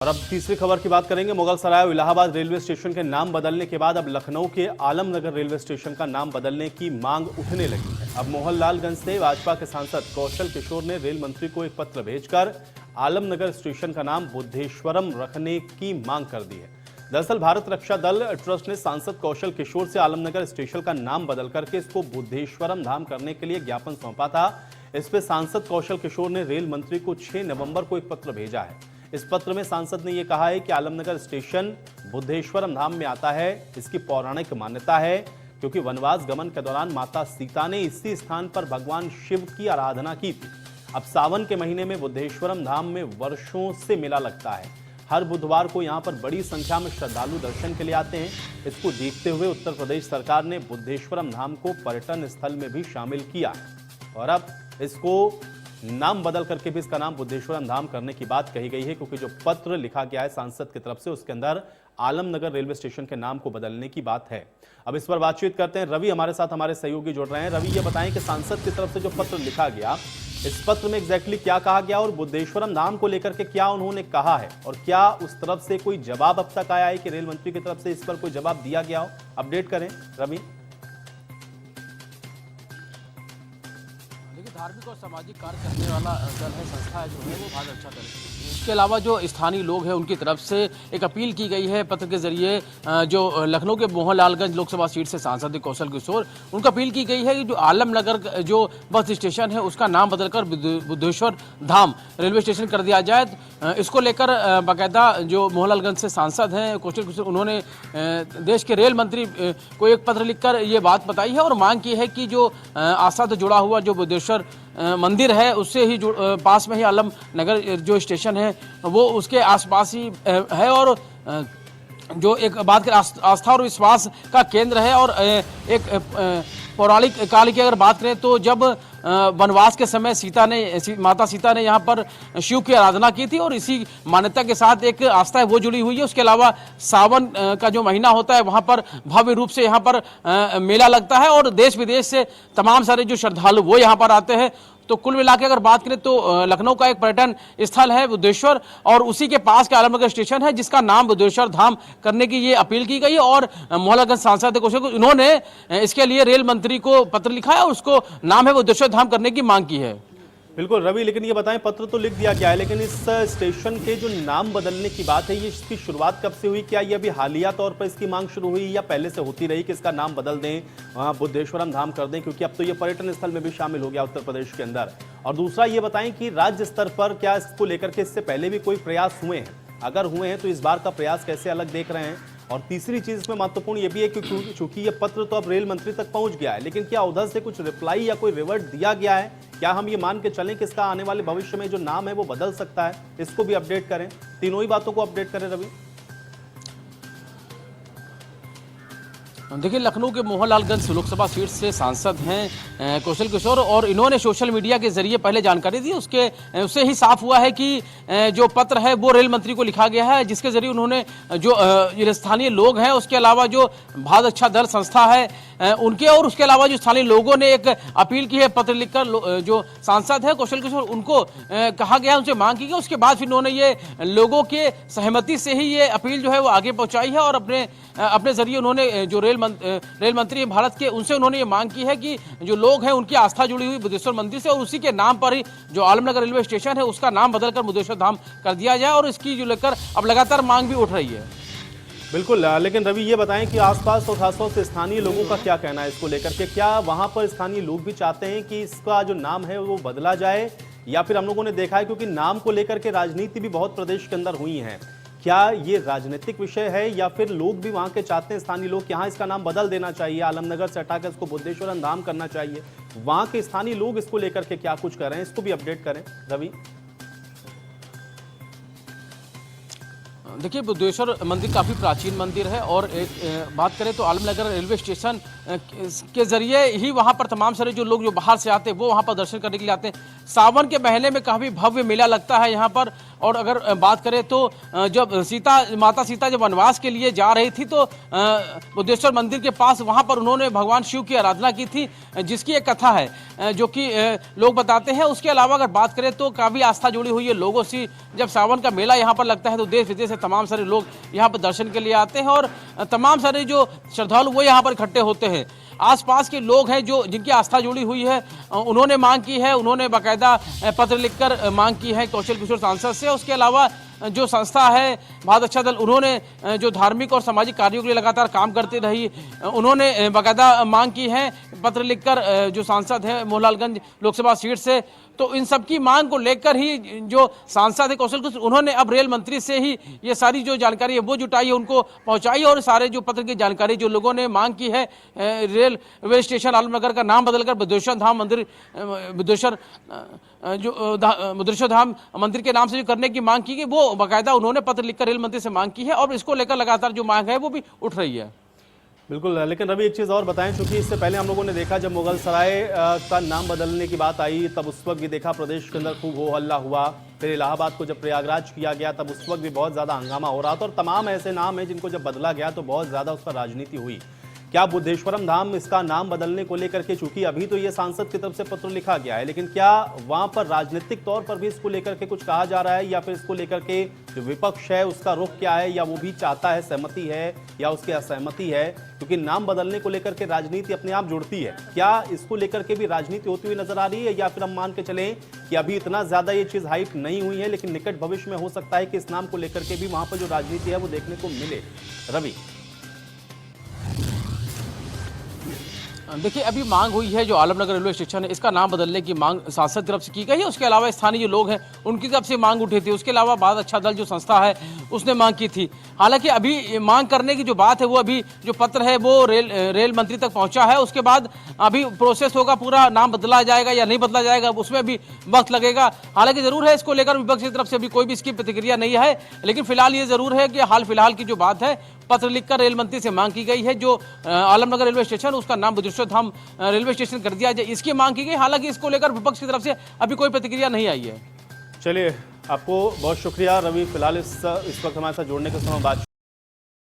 और अब तीसरी खबर की बात करेंगे। मुगल सराय और इलाहाबाद रेलवे स्टेशन के नाम बदलने के बाद अब लखनऊ के आलमनगर रेलवे स्टेशन का नाम बदलने की मांग उठने लगी है। अब मोहनलालगंज से भाजपा के सांसद कौशल किशोर ने रेल मंत्री को एक पत्र भेजकर आलमनगर स्टेशन का नाम बुद्धेश्वरम रखने की मांग कर दी है। दरअसल भारत रक्षा दल ट्रस्ट ने सांसद कौशल किशोर से आलमनगर स्टेशन का नाम बदल करके इसको बुद्धेश्वरम धाम करने के लिए ज्ञापन सौंपा था। इस पर सांसद कौशल किशोर ने रेल मंत्री को 6 नवंबर को एक पत्र भेजा है। इस पत्र में सांसद ने यह कहा है कि आलमनगर स्टेशन बुद्धेश्वरम धाम में आता है। इसकी पौराणिक मान्यता है क्योंकि वनवास गमन के दौरान माता सीता ने इसी स्थान पर भगवान शिव की आराधना की थी। अब सावन के महीने में बुद्धेश्वरम धाम में वर्षों से मेला लगता है। हर बुधवार को यहां पर बड़ी संख्या में श्रद्धालु दर्शन के लिए आते हैं। इसको देखते हुए उत्तर प्रदेश सरकार ने बुद्धेश्वरम धाम को पर्यटन स्थल में भी शामिल किया और अब इसको नाम बदल करके भी इसका नाम बुद्धेश्वरम धाम करने की बात कही गई है, क्योंकि जो पत्र लिखा गया है सांसद की तरफ से उसके अंदर आलमनगर रेलवे स्टेशन के नाम को बदलने की बात है। अब इस पर बातचीत करते हैं। रवि हमारे साथ, हमारे सहयोगी जुड़ रहे हैं। रवि, ये बताएं कि सांसद की तरफ से जो पत्र लिखा गया, इस पत्र में एग्जैक्टली क्या कहा गया और बुद्धेश्वरम धाम को लेकर के क्या उन्होंने कहा है, और क्या उस तरफ से कोई जवाब अब तक आया है कि रेल मंत्री की तरफ से इस पर कोई जवाब दिया गया हो? अपडेट करें रवि। धार्मिक और सामाजिक कार्य करने वाला दल है, संस्था है जो है वो भारत रक्षा दल। इसके अलावा जो स्थानीय लोग हैं उनकी तरफ से एक अपील की गई है पत्र के जरिए। जो लखनऊ के मोहनलालगंज लोकसभा सीट से सांसद कौशल किशोर, उनको अपील की गई है कि जो आलमनगर जो बस स्टेशन है उसका नाम बदलकर बुद्धेश्वर धाम रेलवे स्टेशन कर दिया जाए। इसको लेकर बाकायदा जो मोहनलालगंज से सांसद हैं कौशल किशोर, उन्होंने देश के रेल मंत्री को एक पत्र लिखकर ये बात बताई है और मांग की है कि जो आस्था से जुड़ा हुआ जो बुद्धेश्वर मंदिर है उससे ही पास में ही आलमनगर जो स्टेशन है वो उसके आसपास ही है और जो एक बात कर आस्था और विश्वास का केंद्र है। और एक पौराणिक काल की अगर बात करें तो जब वनवास के समय माता सीता ने यहाँ पर शिव की आराधना की थी और इसी मान्यता के साथ एक आस्था है वो जुड़ी हुई है। उसके अलावा सावन का जो महीना होता है वहाँ पर भव्य रूप से यहाँ पर मेला लगता है और देश विदेश से तमाम सारे जो श्रद्धालु वो यहाँ पर आते हैं। तो कुल मिला के अगर बात करें तो लखनऊ का एक पर्यटन स्थल है बुद्धेश्वर और उसी के पास के आलमनगर स्टेशन है जिसका नाम बुद्धेश्वर धाम करने की ये अपील की गई और मोहनलालगंज सांसद कौशल इन्होंने इसके लिए रेल मंत्री को पत्र लिखा है और उसको नाम है बुद्धेश्वर धाम करने की मांग की है। बिल्कुल रवि, लेकिन ये बताएं, पत्र तो लिख दिया गया है, लेकिन इस स्टेशन के जो नाम बदलने की बात है, ये इसकी शुरुआत कब से हुई? क्या ये अभी हालिया तौर पर इसकी मांग शुरू हुई या पहले से होती रही कि इसका नाम बदल दें, बुद्धेश्वरम धाम कर दें, क्योंकि अब तो ये पर्यटन स्थल में भी शामिल हो गया उत्तर प्रदेश के अंदर? और दूसरा ये बताएं कि राज्य स्तर पर क्या इसको लेकर के इससे पहले भी कोई प्रयास हुए हैं? अगर हुए हैं तो इस बार का प्रयास कैसे अलग देख रहे हैं? और तीसरी चीज इसमें महत्वपूर्ण ये भी है कि चूंकि ये पत्र तो अब रेल मंत्री तक पहुंच गया है, लेकिन क्या उधर से कुछ रिप्लाई या कोई रिवर्ट दिया गया है? क्या हम ये मान के चलें कि इसका आने वाले भविष्य में जो नाम है वो बदल सकता है? इसको भी अपडेट करें, तीनों ही बातों को अपडेट करें रवि। देखिए, लखनऊ के मोहनलालगंज लोकसभा सीट से सांसद हैं कौशल किशोर और इन्होंने सोशल मीडिया के जरिए पहले जानकारी दी। उससे ही साफ हुआ है कि जो पत्र है वो रेल मंत्री को लिखा गया है, जिसके जरिए उन्होंने जो स्थानीय लोग हैं उसके अलावा जो भारत रक्षा दल संस्था है उनके और उसके अलावा जो स्थानीय लोगों ने एक अपील की है पत्र लिखकर। जो सांसद है कौशल किशोर उनको कहा गया, उनसे मांग की गई। उसके बाद फिर उन्होंने ये लोगों के सहमति से ही ये अपील जो है वो आगे पहुंचाई है और अपने जरिए उन्होंने जो रेल मंत्री भारत के उनसे उन्होंने ये मांग की है कि जो लोग हैं उनकी आस्था जुड़ी हुई बुद्धेश्वर मंदिर से और उसी के नाम पर ही जो आलमनगर रेलवे स्टेशन है उसका नाम बदलकर बुद्धेश्वर धाम कर दिया जाए और इसकी जो लेकर अब लगातार मांग भी उठ रही है। बिल्कुल, लेकिन रवि ये बताएं कि आसपास और खासतौर से स्थानीय लोगों का क्या कहना है इसको लेकर के? क्या वहां पर स्थानीय लोग भी चाहते हैं कि इसका जो नाम है वो बदला जाए, या फिर हम लोगों ने देखा है क्योंकि नाम को लेकर के राजनीति भी बहुत प्रदेश के अंदर हुई है, क्या ये राजनीतिक विषय है या फिर लोग भी वहां के चाहते हैं, स्थानीय लोग, यहाँ इसका नाम बदल देना चाहिए, आलमनगर से हटाकर इसको बुद्धेश्वरम धाम करना चाहिए? वहां के स्थानीय लोग इसको लेकर के क्या कुछ कर रहे हैं, इसको भी अपडेट करें रवि। देखिए, बुद्धेश्वर मंदिर काफ़ी प्राचीन मंदिर है और एक बात करें तो आलमनगर रेलवे स्टेशन के जरिए ही वहाँ पर तमाम सारे जो लोग जो बाहर से आते हैं वो वहाँ पर दर्शन करने के लिए आते हैं। सावन के महीने में काफ़ी भव्य मेला लगता है यहाँ पर। और अगर बात करें तो जब माता सीता जब वनवास के लिए जा रही थी तो बुद्धेश्वर मंदिर के पास वहाँ पर उन्होंने भगवान शिव की आराधना की थी, जिसकी एक कथा है जो कि लोग बताते हैं। उसके अलावा अगर बात करें तो काफ़ी आस्था जुड़ी हुई है लोगों से। जब सावन का मेला यहाँ पर लगता है तो देश विदेश से तमाम सारे लोग यहाँ पर दर्शन के लिए आते हैं और तमाम सारे जो श्रद्धालु वो यहाँ पर इकट्ठे होते हैं। आसपास के लोग हैं जो जिनकी आस्था जुड़ी हुई है, उन्होंने मांग की है, उन्होंने बाकायदा पत्र लिखकर मांग की है कौशल किशोर सांसद से। उसके अलावा जो संस्था है भारत अच्छा दल, उन्होंने जो धार्मिक और सामाजिक कार्यों के लिए लगातार काम करती रही, उन्होंने बाकायदा मांग की है पत्र लिखकर जो सांसद है मोहनलालगंज लोकसभा सीट से। तो इन सब की मांग को लेकर ही जो सांसद है कौशल किशोर, उन्होंने अब रेल मंत्री से ही ये सारी जो जानकारी है वो जुटाई है, उनको पहुंचाई। और सारे जो पत्र की जानकारी जो लोगों ने मांग की है रेलवे स्टेशन आलमनगर का नाम बदलकर बुद्धेश्वर धाम मंदिर, बुद्धेश्वर धाम मंदिर के नाम से जो करने की मांग की गई, वो बाकायदा उन्होंने पत्र लिखकर रेल मंत्री से मांग की है और इसको लेकर लगातार जो मांग है वो भी उठ रही है। बिल्कुल, लेकिन रवि एक चीज़ और बताएं, चूंकि इससे पहले हम लोगों ने देखा जब मुगल सराय का नाम बदलने की बात आई तब उस वक्त भी देखा प्रदेश के अंदर खूब हो हल्ला हुआ। फिर इलाहाबाद को जब प्रयागराज किया गया तब उस वक्त भी बहुत ज़्यादा हंगामा हो रहा था और तमाम ऐसे नाम हैं जिनको जब बदला गया तो बहुत ज़्यादा उसका राजनीति हुई। क्या बुद्धेश्वरम धाम इसका नाम बदलने को लेकर के, चूंकि अभी तो ये सांसद की तरफ से पत्र लिखा गया है, लेकिन क्या वहां पर राजनीतिक तौर पर भी इसको लेकर के कुछ कहा जा रहा है या फिर इसको लेकर के जो विपक्ष है उसका रुख क्या है, या वो भी चाहता है, सहमति है या उसकी असहमति है? क्योंकि नाम बदलने को लेकर के राजनीति अपने आप जुड़ती है। क्या इसको लेकर के भी राजनीति होती हुई नजर आ रही है या फिर हम मान के चलें कि अभी इतना ज्यादा ये चीज हाइप नहीं हुई है, लेकिन निकट भविष्य में हो सकता है कि इस नाम को लेकर के भी वहां पर जो राजनीति है वो देखने को मिले? रवि, देखिए अभी मांग हुई है जो आलमनगर रेलवे स्टेशन है इसका नाम बदलने की मांग सांसद की तरफ से की गई है। उसके अलावा स्थानीय जो लोग हैं उनकी तरफ से मांग उठी थी। उसके अलावा भारत अच्छा दल जो संस्था है उसने मांग की थी। हालांकि अभी मांग करने की जो बात है वो अभी जो पत्र है वो रेल मंत्री तक पहुंचा है। उसके बाद अभी प्रोसेस होगा, पूरा नाम बदला जाएगा या नहीं बदला जाएगा उसमें भी वक्त लगेगा। हालांकि जरूर है इसको लेकर विपक्ष की तरफ से अभी कोई भी इसकी प्रतिक्रिया नहीं है, लेकिन फिलहाल ये जरूर है कि हाल फिलहाल की जो बात है पत्र लिखकर रेल मंत्री से मांग की गई है जो आलमनगर रेलवे स्टेशन उसका नाम बुद्धेश्वर धाम रेलवे स्टेशन कर दिया जाए, इसकी मांग की गई। हालांकि इसको लेकर विपक्ष की तरफ से अभी कोई प्रतिक्रिया नहीं आई है। चलिए आपको बहुत शुक्रिया रवि, फिलहाल इस वक्त हमारे साथ जुड़ने के समय बात